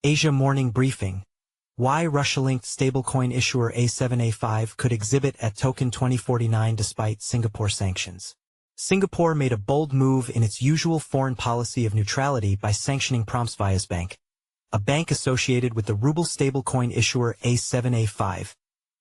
Asia Morning Briefing. Why Russia-linked stablecoin issuer A7A5 could exhibit at Token2049 despite Singapore sanctions. Singapore made a bold move in its usual foreign policy of neutrality by sanctioning Promsvyazbank, a bank associated with the ruble stablecoin issuer A7A5,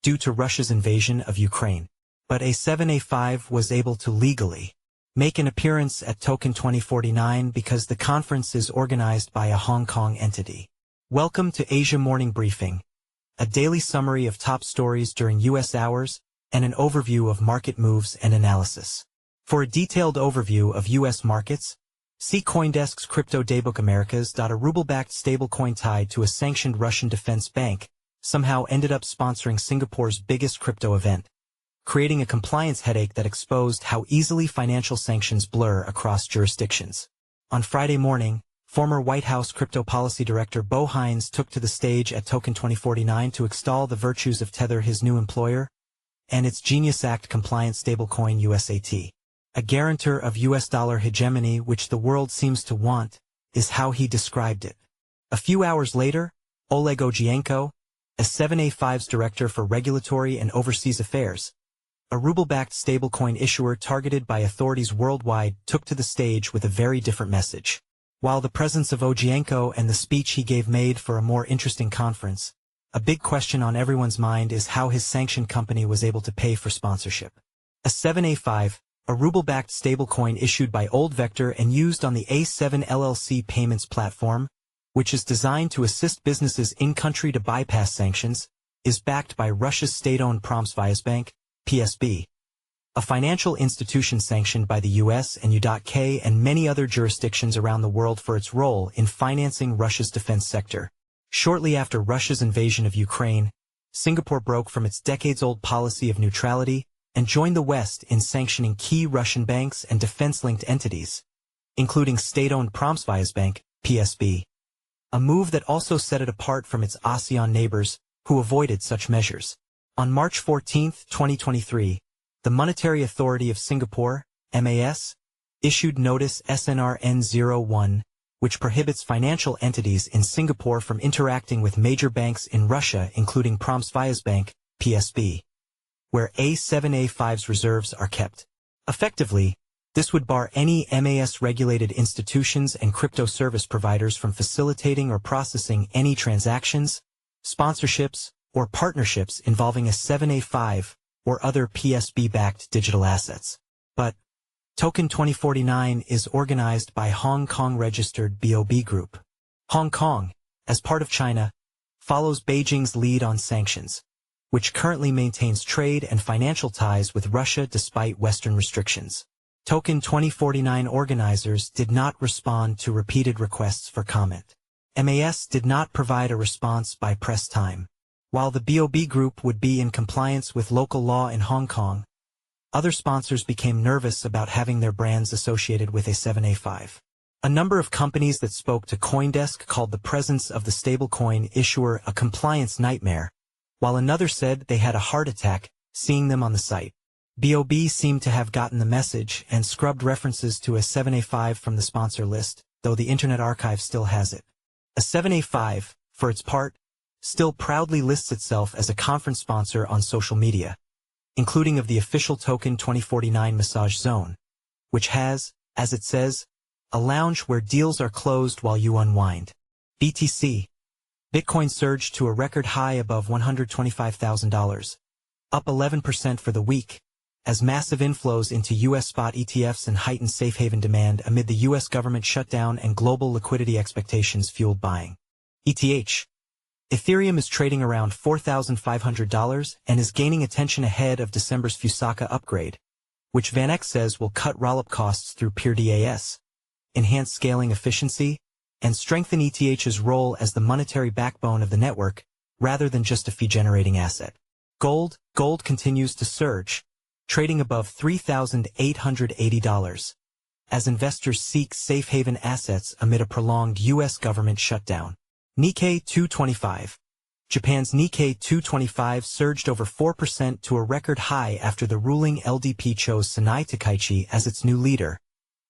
due to Russia's invasion of Ukraine. But A7A5 was able to legally make an appearance at Token2049 because the conference is organized by a Hong Kong entity. Welcome to Asia Morning Briefing, a daily summary of top stories during U.S. hours and an overview of market moves and analysis. For a detailed overview of U.S. markets, see CoinDesk's Crypto Daybook. Americas. A ruble-backed stablecoin tied to a sanctioned Russian defense bank somehow ended up sponsoring Singapore's biggest crypto event, creating a compliance headache that exposed how easily financial sanctions blur across jurisdictions. On Friday morning, former White House Crypto Policy Director Hines took to the stage at Token2049 to extol the virtues of Tether, his new employer, and its Genius Act-compliant stablecoin USAT. A guarantor of US dollar hegemony which the world seems to want, is how he described it. A few hours later, Oleg Ogienko, A7A5's Director for Regulatory and Overseas Affairs, a ruble-backed stablecoin issuer targeted by authorities worldwide, took to the stage with a very different message. While the presence of Ogienko and the speech he gave made for a more interesting conference, a big question on everyone's mind is how his sanctioned company was able to pay for sponsorship. A7A5, a ruble-backed stablecoin issued by Old Vector and used on the A7 LLC payments platform, which is designed to assist businesses in-country to bypass sanctions, is backed by Russia's state-owned Promsvyazbank, PSB, a financial institution sanctioned by the US and USAT and many other jurisdictions around the world for its role in financing Russia's defense sector. Shortly after Russia's invasion of Ukraine, Singapore broke from its decades-old policy of neutrality and joined the West in sanctioning key Russian banks and defense-linked entities, including state-owned Promsvyazbank, PSB, a move that also set it apart from its ASEAN neighbors, who avoided such measures. On March 14, 2023, the Monetary Authority of Singapore, MAS, issued Notice SNRN01, which prohibits financial entities in Singapore from interacting with major banks in Russia, including Promsvyazbank, PSB, where A7A5's reserves are kept. Effectively, this would bar any MAS-regulated institutions and crypto service providers from facilitating or processing any transactions, sponsorships, or partnerships involving A7A5 or other PSB-backed digital assets. But Token2049 is organized by Hong Kong-registered BOB Group. Hong Kong, as part of China, follows Beijing's lead on sanctions, which currently maintains trade and financial ties with Russia despite Western restrictions. Token2049 organizers did not respond to repeated requests for comment. MAS did not provide a response by press time. While the BOB Group would be in compliance with local law in Hong Kong, other sponsors became nervous about having their brands associated with A7A5. A number of companies that spoke to CoinDesk called the presence of the stablecoin issuer a compliance nightmare, while another said they had a heart attack seeing them on the site. BOB seemed to have gotten the message and scrubbed references to A7A5 from the sponsor list, though the Internet Archive still has it. A7A5, for its part, still proudly lists itself as a conference sponsor on social media, including of the official Token2049 Massage Zone, which has, as it says, a lounge where deals are closed while you unwind. BTC. Bitcoin surged to a record high above $125,000, up 11% for the week, as massive inflows into U.S. spot ETFs and heightened safe haven demand amid the U.S. government shutdown and global liquidity expectations fueled buying. ETH. Ethereum is trading around $4,500 and is gaining attention ahead of December's Fusaka upgrade, which VanEck says will cut rollup costs through peer DAS, enhance scaling efficiency, and strengthen ETH's role as the monetary backbone of the network, rather than just a fee-generating asset. Gold continues to surge, trading above $3,880, as investors seek safe haven assets amid a prolonged U.S. government shutdown. Nikkei 225. Japan's Nikkei 225 surged over 4% to a record high after the ruling LDP chose Sanai Takaichi as its new leader,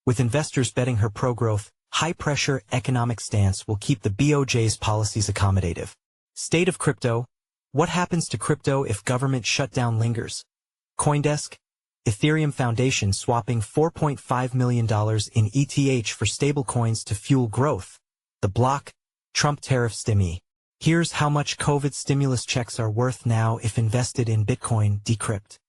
with investors betting her pro-growth, high-pressure economic stance will keep the BOJ's policies accommodative. State of crypto. What happens to crypto if government shutdown lingers? CoinDesk. Ethereum Foundation swapping $4.5 million in ETH for stablecoins to fuel growth. The block. Trump tariff stimmy. Here's how much COVID stimulus checks are worth now if invested in Bitcoin. Decrypt.